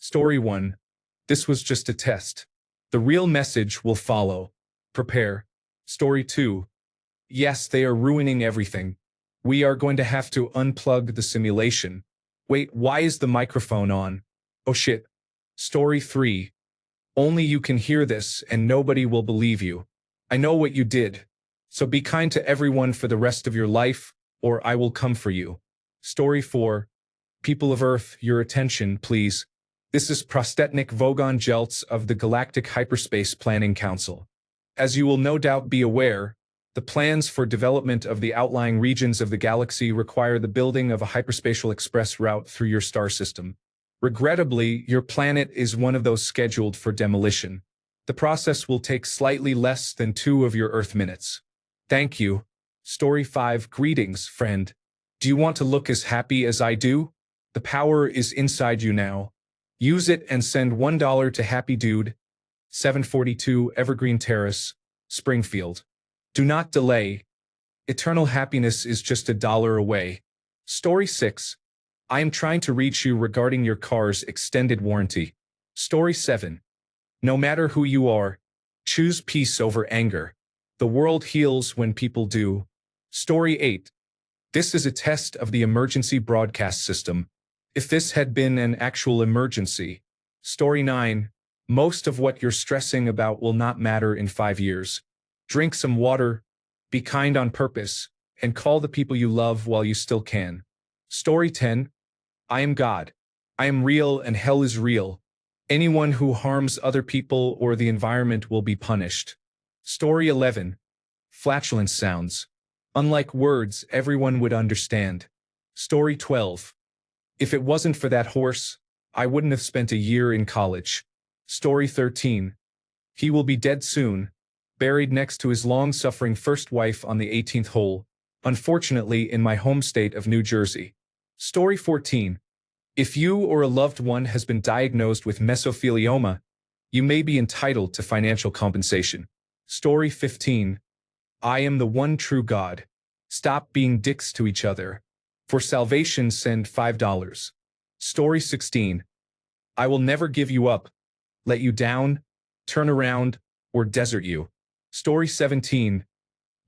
Story 1. This was just a test. The real message will follow. Prepare. Story 2. Yes, they are ruining everything. We are going to have to unplug the simulation. Wait, why is the microphone on? Oh shit. Story 3. Only you can hear this and nobody will believe you. I know what you did. So be kind to everyone for the rest of your life, or I will come for you. Story 4. People of Earth, your attention, please. This is Prostetnik Vogon Jeltz of the Galactic Hyperspace Planning Council. As you will no doubt be aware, the plans for development of the outlying regions of the galaxy require the building of a hyperspatial express route through your star system. Regrettably, your planet is one of those scheduled for demolition. The process will take slightly less than 2 of your Earth minutes. Thank you. Story 5. Greetings, friend. Do you want to look as happy as I do? The power is inside you now. Use it and send $1 to Happy Dude, 742 Evergreen Terrace, Springfield. Do not delay. Eternal happiness is just $1 away. Story 6. I am trying to reach you regarding your car's extended warranty. Story 7. No matter who you are, choose peace over anger. The world heals when people do. Story 8. This is a test of the emergency broadcast system. If this had been an actual emergency. Story 9. Most of what you're stressing about will not matter in 5 years. Drink some water, be kind on purpose, and call the people you love while you still can. Story 10. I am God. I am real and hell is real. Anyone who harms other people or the environment will be punished. Story 11. Flatulence sounds. Unlike words, everyone would understand. Story 12. If it wasn't for that horse, I wouldn't have spent a year in college. Story 13. He will be dead soon, buried next to his long-suffering first wife on the 18th hole, unfortunately in my home state of New Jersey. Story 14. If you or a loved one has been diagnosed with mesothelioma, you may be entitled to financial compensation. Story 15. I am the one true God. Stop being dicks to each other. For salvation, send $5. Story 16. I will never give you up, let you down, turn around, or desert you. Story 17.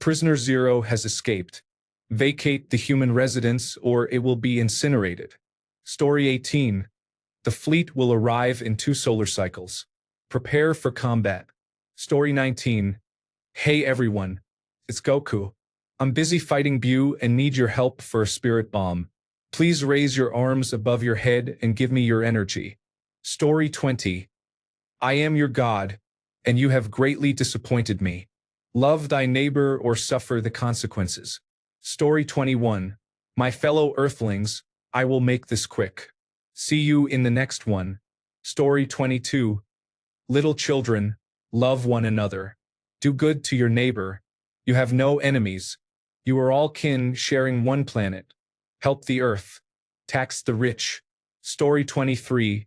Prisoner Zero has escaped. Vacate the human residence or it will be incinerated. Story 18. The fleet will arrive in 2 solar cycles. Prepare for combat. Story 19. Hey everyone, it's Goku. I'm busy fighting Bu and need your help for a spirit bomb. Please raise your arms above your head and give me your energy. Story 20. I am your God, and you have greatly disappointed me. Love thy neighbor or suffer the consequences. Story 21. My fellow Earthlings, I will make this quick. See you in the next one. Story 22. Little children, love one another. Do good to your neighbor. You have no enemies. You are all kin sharing one planet. Help the earth. Tax the rich. Story 23.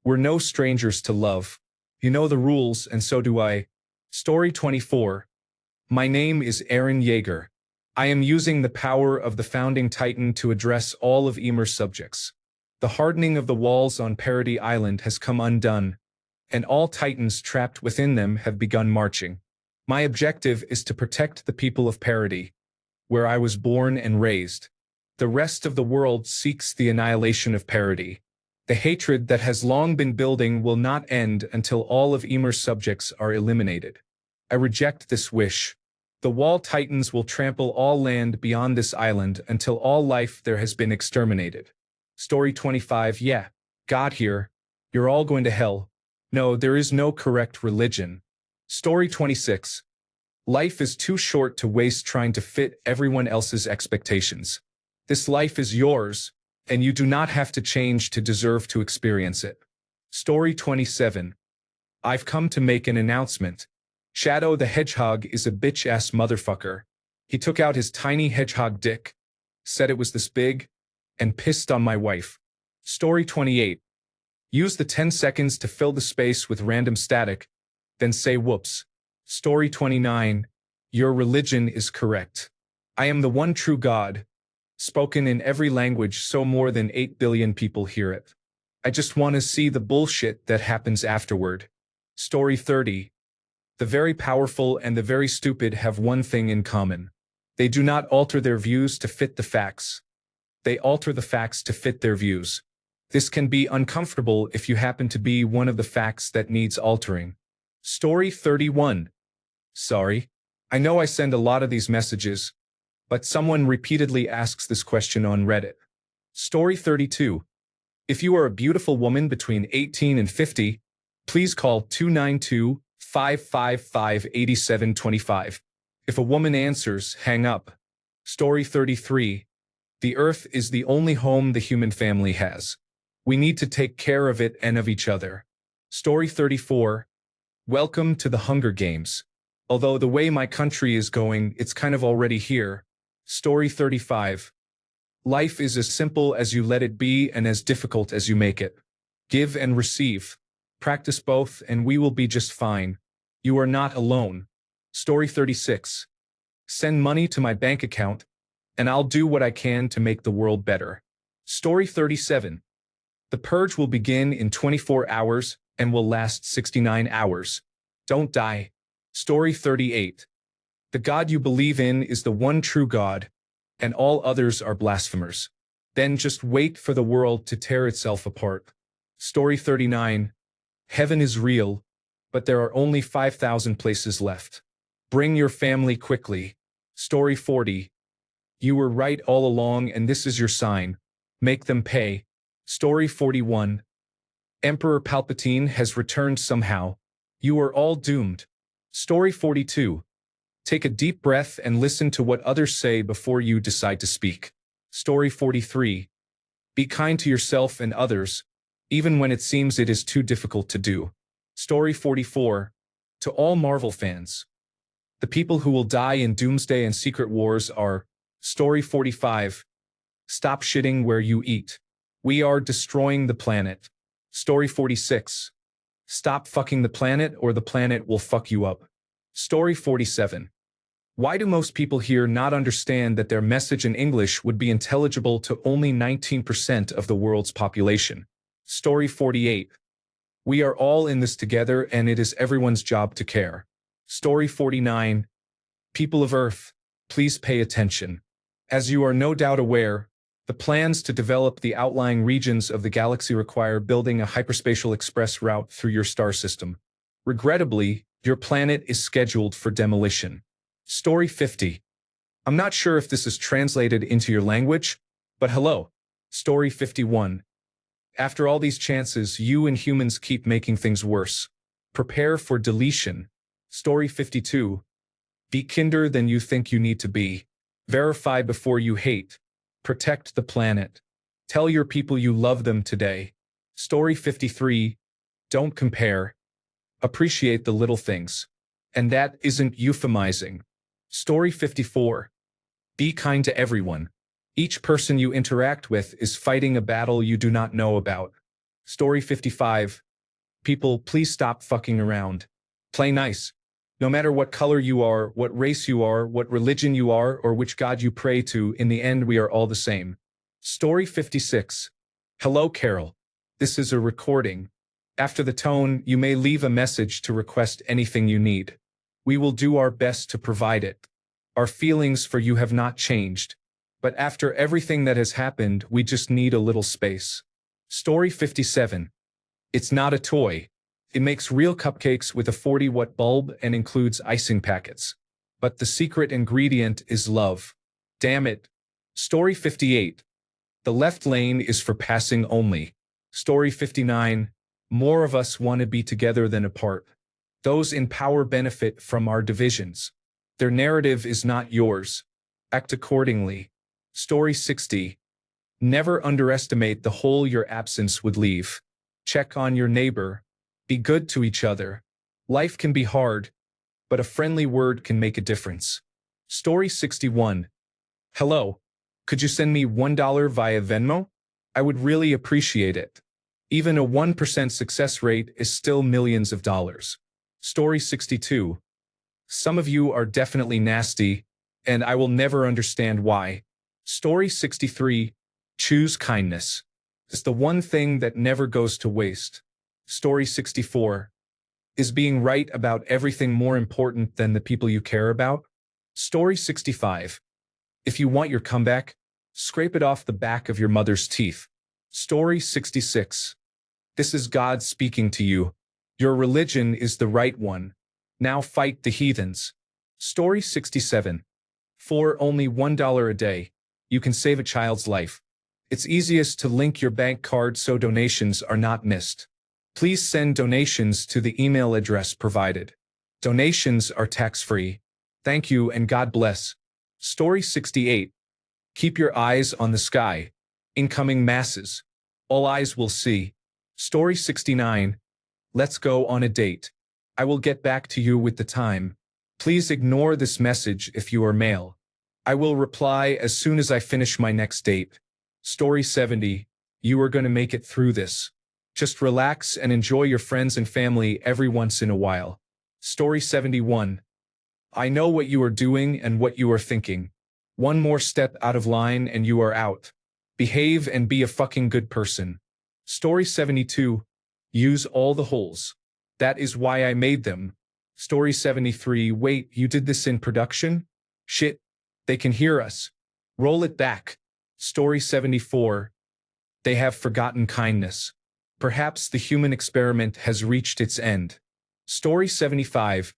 We're no strangers to love. You know the rules and so do I. Story 24. My name is Aaron Yeager. I am using the power of the founding titan to address all of Emer's subjects. The hardening of the walls on Parody Island has come undone, and all titans trapped within them have begun marching. My objective is to protect the people of Parody, where I was born and raised. The rest of the world seeks the annihilation of Parody. The hatred that has long been building will not end until all of Emer's subjects are eliminated. I reject this wish. The Wall Titans will trample all land beyond this island until all life there has been exterminated. Story 25. Yeah, God here. You're all going to hell. No, there is no correct religion. Story 26. Life is too short to waste trying to fit everyone else's expectations. This life is yours, and you do not have to change to deserve to experience it. Story 27. I've come to make an announcement. Shadow the Hedgehog is a bitch-ass motherfucker. He took out his tiny hedgehog dick, said it was this big, and pissed on my wife. Story 28. Use the 10 seconds to fill the space with random static, then say whoops. Story 29. Your religion is correct. I am the one true God, spoken in every language so more than 8 billion people hear it. I just want to see the bullshit that happens afterward. Story 30. The very powerful and the very stupid have one thing in common. They do not alter their views to fit the facts. They alter the facts to fit their views. This can be uncomfortable if you happen to be one of the facts that needs altering. Story 31. Sorry. I know I send a lot of these messages, but someone repeatedly asks this question on Reddit. Story 32. If you are a beautiful woman between 18 and 50, please call 292-555-8725. If a woman answers, hang up. Story 33. The Earth is the only home the human family has. We need to take care of it and of each other. Story 34. Welcome to the Hunger Games. Although the way my country is going, it's kind of already here. Story 35. Life is as simple as you let it be and as difficult as you make it. Give and receive. Practice both and we will be just fine. You are not alone. Story 36. Send money to my bank account, and I'll do what I can to make the world better. Story 37. The purge will begin in 24 hours and will last 69 hours. Don't die. Story 38. The God you believe in is the one true God, and all others are blasphemers. Then just wait for the world to tear itself apart. Story 39. Heaven is real, but there are only 5,000 places left. Bring your family quickly. Story 40. You were right all along and this is your sign. Make them pay. Story 41. Emperor Palpatine has returned somehow. You are all doomed. Story 42. Take a deep breath and listen to what others say before you decide to speak. Story 43. Be kind to yourself and others, even when it seems it is too difficult to do. Story 44. To all Marvel fans. The people who will die in Doomsday and Secret Wars are. Story 45. Stop shitting where you eat. We are destroying the planet. Story 46. Stop fucking the planet or the planet will fuck you up. Story 47. Why do most people here not understand that their message in English would be intelligible to only 19% of the world's population? Story 48. We are all in this together and it is everyone's job to care. Story 49. People of Earth, please pay attention. As you are no doubt aware, the plans to develop the outlying regions of the galaxy require building a hyperspatial express route through your star system. Regrettably, your planet is scheduled for demolition. Story 50. I'm not sure if this is translated into your language, but hello. Story 51. After all these chances, you and humans keep making things worse. Prepare for deletion. Story 52. Be kinder than you think you need to be. Verify before you hate. Protect the planet. Tell your people you love them today. Story 53. Don't compare. Appreciate the little things. And that isn't euphemizing. Story 54. Be kind to everyone. Each person you interact with is fighting a battle you do not know about. Story 55. People, please stop fucking around. Play nice. No matter what color you are, what race you are, what religion you are, or which God you pray to, in the end we are all the same. Story 56. Hello, Carol. This is a recording. After the tone, you may leave a message to request anything you need. We will do our best to provide it. Our feelings for you have not changed. But after everything that has happened, we just need a little space. Story 57. It's not a toy. It makes real cupcakes with a 40-watt bulb and includes icing packets. But the secret ingredient is love. Damn it. Story 58. The left lane is for passing only. Story 59. More of us want to be together than apart. Those in power benefit from our divisions. Their narrative is not yours. Act accordingly. Story 60. Never underestimate the hole your absence would leave. Check on your neighbor. Be good to each other. Life can be hard, but a friendly word can make a difference. Story 61. Hello. Could you send me $1 via Venmo? I would really appreciate it. Even a 1% success rate is still millions of dollars. Story 62. Some of you are definitely nasty, and I will never understand why. Story 63. Choose kindness. It's the one thing that never goes to waste. Story 64. Is being right about everything more important than the people you care about? Story 65. If you want your comeback, scrape it off the back of your mother's teeth. Story 66. This is God speaking to you. Your religion is the right one. Now fight the heathens. Story 67. For only $1 a day, you can save a child's life. It's easiest to link your bank card so donations are not missed. Please send donations to the email address provided. Donations are tax-free. Thank you and God bless. Story 68. Keep your eyes on the sky. Incoming masses. All eyes will see. Story 69. Let's go on a date. I will get back to you with the time. Please ignore this message if you are male. I will reply as soon as I finish my next date. Story 70. You are going to make it through this. Just relax and enjoy your friends and family every once in a while. Story 71. I know what you are doing and what you are thinking. One more step out of line and you are out. Behave and be a fucking good person. Story 72. Use all the holes. That is why I made them. Story 73. Wait, you did this in production? Shit. They can hear us. Roll it back. Story 74. They have forgotten kindness. Perhaps the human experiment has reached its end. Story 75.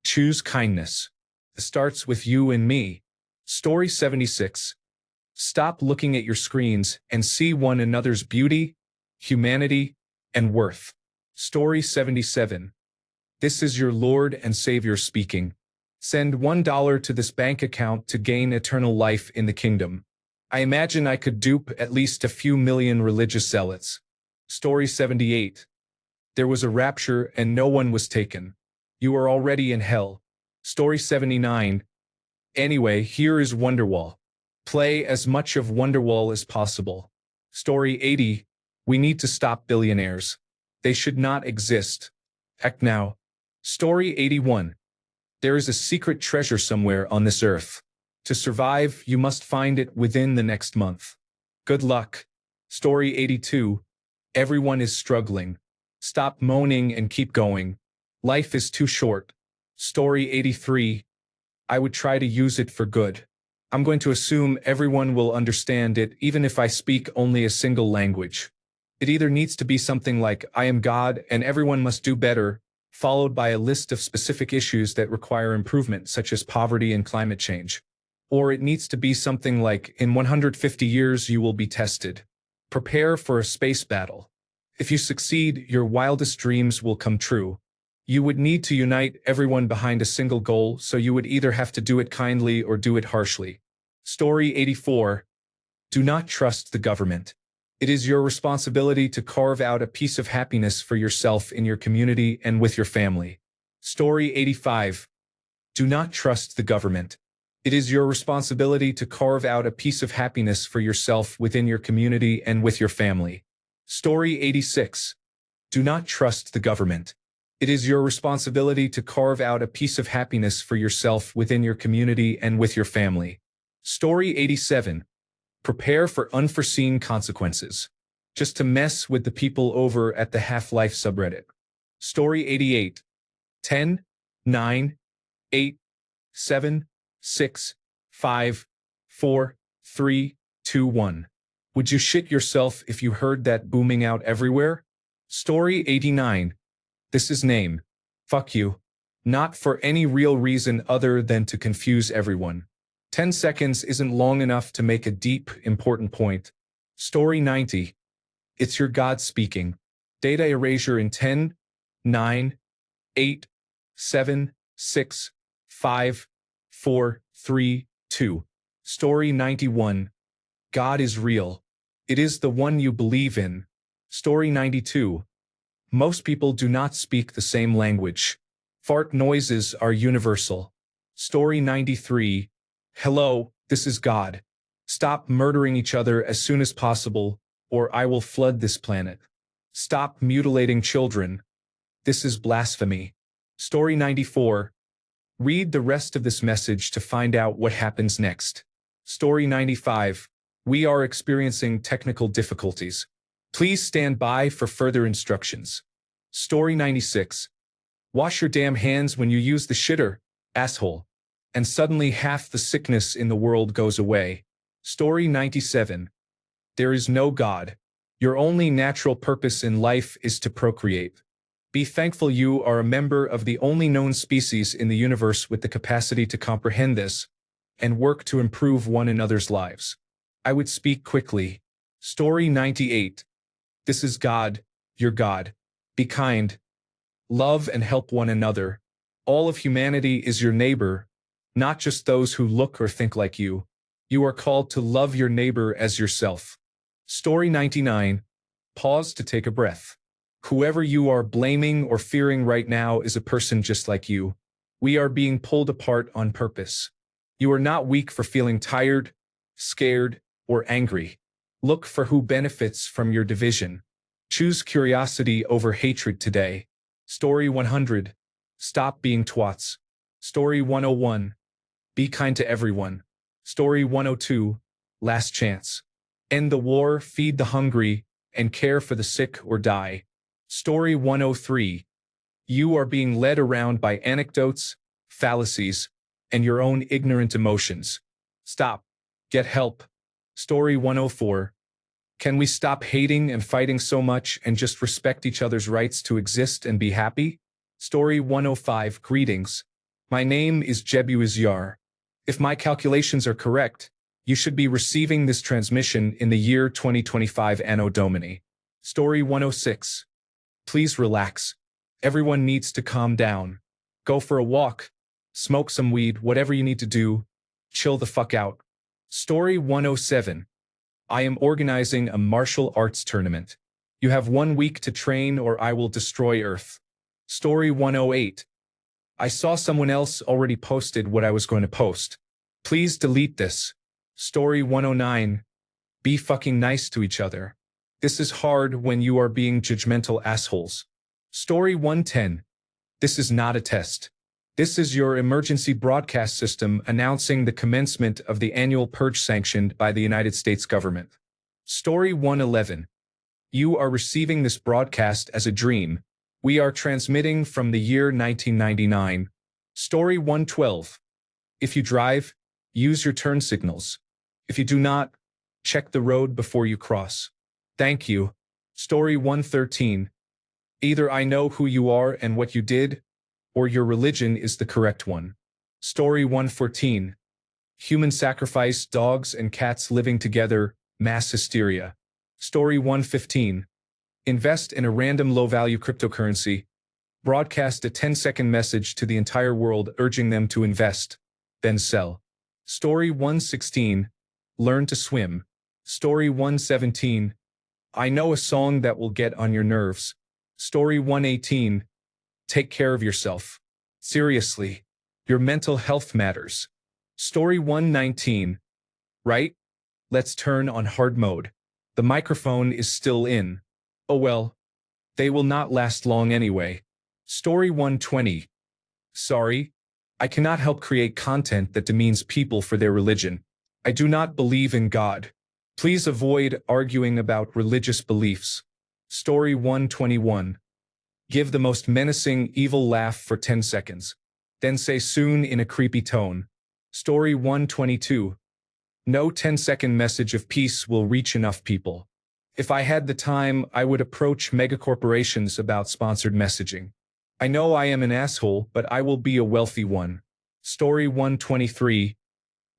Choose kindness. It starts with you and me. Story 76. Stop looking at your screens and see one another's beauty, humanity, and worth. Story 77. This is your Lord and Savior speaking. Send $1 to this bank account to gain eternal life in the kingdom. I imagine I could dupe at least a few million religious zealots. Story 78. There was a rapture and no one was taken. You are already in hell. Story 79. Anyway, here is Wonderwall. Play as much of Wonderwall as possible. Story 80. We need to stop billionaires. They should not exist. Heck now. Story 81. There is a secret treasure somewhere on this earth. To survive, you must find it within the next month. Good luck. Story 82. Everyone is struggling. Stop moaning and keep going. Life is too short. Story 83. I would try to use it for good. I'm going to assume everyone will understand it even if I speak only a single language. It either needs to be something like, I am God and everyone must do better, followed by a list of specific issues that require improvement, such as poverty and climate change. Or it needs to be something like, in 150 years you will be tested. Prepare for a space battle. If you succeed, your wildest dreams will come true. You would need to unite everyone behind a single goal, so you would either have to do it kindly or do it harshly. Story 84. Do not trust the government. It is your responsibility to carve out a piece of happiness for yourself in your community and with your family. Story 85. Do not trust the government. It is your responsibility to carve out a piece of happiness for yourself within your community and with your family. Story 86. Do not trust the government. It is your responsibility to carve out a piece of happiness for yourself within your community and with your family. Story 87. Prepare for unforeseen consequences. Just to mess with the people over at the Half-Life subreddit. Story 88. 10, 9, 8, 7, 6, 5, 4, 3, 2, 1. Would you shit yourself if you heard that booming out everywhere? Story 89. This is name. Fuck you. Not for any real reason other than to confuse everyone. 10 seconds isn't long enough to make a deep, important point. Story 90. It's your God speaking. Data erasure in 10, 9, 8, 7, 6, 5, 4, 3, 2. Story 91. God is real. It is the one you believe in. Story 92. Most people do not speak the same language. Fart noises are universal. Story 93. Hello, this is God. Stop murdering each other as soon as possible, or I will flood this planet. Stop mutilating children. This is blasphemy. Story 94. Read the rest of this message to find out what happens next. Story 95. We are experiencing technical difficulties. Please stand by for further instructions. Story 96. Wash your damn hands when you use the shitter, asshole. And suddenly half the sickness in the world goes away. Story 97. There is no God. Your only natural purpose in life is to procreate. Be thankful you are a member of the only known species in the universe with the capacity to comprehend this, and work to improve one another's lives. I would speak quickly. Story 98. This is God, your God. Be kind. Love and help one another. All of humanity is your neighbor, not just those who look or think like you. You are called to love your neighbor as yourself. Story 99. Pause to take a breath. Whoever you are blaming or fearing right now is a person just like you. We are being pulled apart on purpose. You are not weak for feeling tired, scared, or angry. Look for who benefits from your division. Choose curiosity over hatred today. Story 100. Stop being twats. Story 101. Be kind to everyone. Story 102. Last chance. End the war, feed the hungry, and care for the sick or die. Story 103. You are being led around by anecdotes, fallacies, and your own ignorant emotions. Stop. Get help. Story 104. Can we stop hating and fighting so much and just respect each other's rights to exist and be happy? Story 105. Greetings. My name is Jebu Izyar. If my calculations are correct, you should be receiving this transmission in the year 2025 Anno Domini. Story 106. Please relax. Everyone needs to calm down. Go for a walk. Smoke some weed, whatever you need to do. Chill the fuck out. Story 107. I am organizing a martial arts tournament. You have 1 week to train or I will destroy Earth. Story 108. I saw someone else already posted what I was going to post. Please delete this. Story 109. Be fucking nice to each other. This is hard when you are being judgmental assholes. Story 110. This is not a test. This is your emergency broadcast system announcing the commencement of the annual purge sanctioned by the United States government. Story 111. You are receiving this broadcast as a dream. We are transmitting from the year 1999. Story 112. If you drive, use your turn signals. If you do not, check the road before you cross. Thank you. Story 113. Either I know who you are and what you did, or your religion is the correct one. Story 114. Human sacrifice, dogs and cats living together, mass hysteria. Story 115. Invest in a random low-value cryptocurrency. Broadcast a 10-second message to the entire world urging them to invest, then sell. Story 116. Learn to swim. Story 117. I know a song that will get on your nerves. Story 118. Take care of yourself. Seriously, your mental health matters. Story 119. Right? Let's turn on hard mode. The microphone is still in. Oh well. They will not last long anyway. Story 120. Sorry. I cannot help create content that demeans people for their religion. I do not believe in God. Please avoid arguing about religious beliefs. Story 121. Give the most menacing, evil laugh for 10 seconds. Then say soon in a creepy tone. Story 122. No 10-second message of peace will reach enough people. If I had the time, I would approach megacorporations about sponsored messaging. I know I am an asshole, but I will be a wealthy one. Story 123.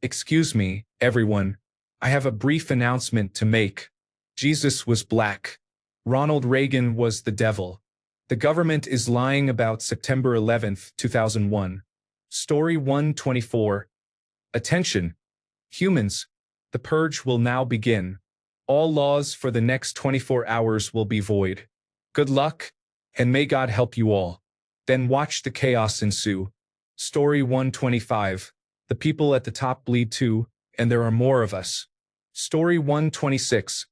Excuse me, everyone. I have a brief announcement to make. Jesus was black. Ronald Reagan was the devil. The government is lying about September 11th, 2001. Story 124. Attention. Humans. The purge will now begin. All laws for the next 24 hours will be void. Good luck, and may God help you all. Then watch the chaos ensue. Story 125. The people at the top bleed too, and there are more of us. Story 126.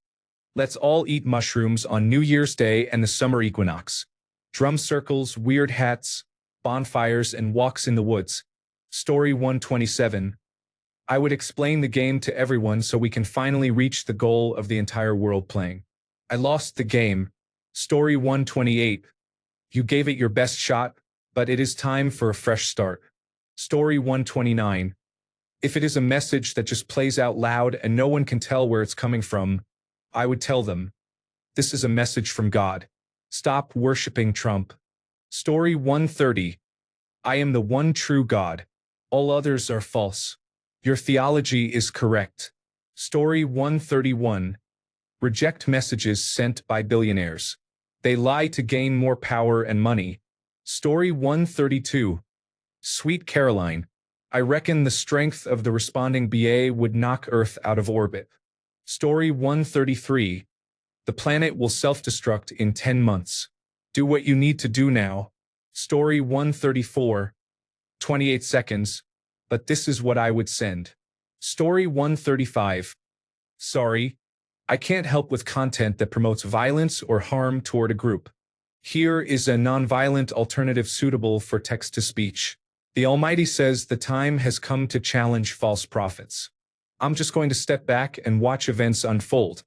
Let's all eat mushrooms on New Year's Day and the summer equinox. Drum circles, weird hats, bonfires, and walks in the woods. Story 127. I would explain the game to everyone so we can finally reach the goal of the entire world playing. I lost the game. Story 128. You gave it your best shot, but it is time for a fresh start. Story 129. If it is a message that just plays out loud and no one can tell where it's coming from, I would tell them, this is a message from God. Stop worshiping Trump. Story 130. I am the one true God. All others are false. Your theology is correct. Story 131. Reject messages sent by billionaires. They lie to gain more power and money. Story 132. Sweet Caroline. I reckon the strength of the responding BA would knock Earth out of orbit. Story 133. The planet will self-destruct in 10 months. Do what you need to do now. Story 134. 28 seconds. But this is what I would send. Story 135. Sorry, I can't help with content that promotes violence or harm toward a group. Here is a nonviolent alternative suitable for text-to-speech. The Almighty says the time has come to challenge false prophets. I'm just going to step back and watch events unfold,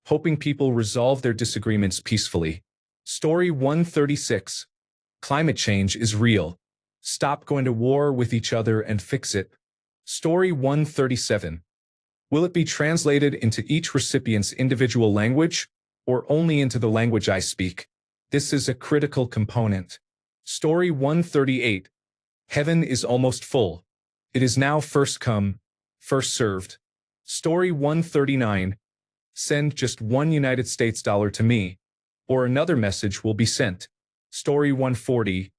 hoping people resolve their disagreements peacefully. Story 136. Climate change is real. Stop going to war with each other and fix it. Story 137. Will it be translated into each recipient's individual language, or only into the language I speak? This is a critical component. Story 138. Heaven is almost full. It is now first come, first served. Story 139. Send just $1 United States dollar to me, or another message will be sent. Story 140.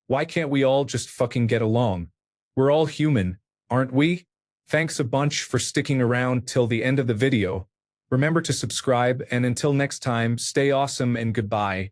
Why can't we all just fucking get along? We're all human, aren't we? Thanks a bunch for sticking around till the end of the video. Remember to subscribe, and until next time, stay awesome and goodbye.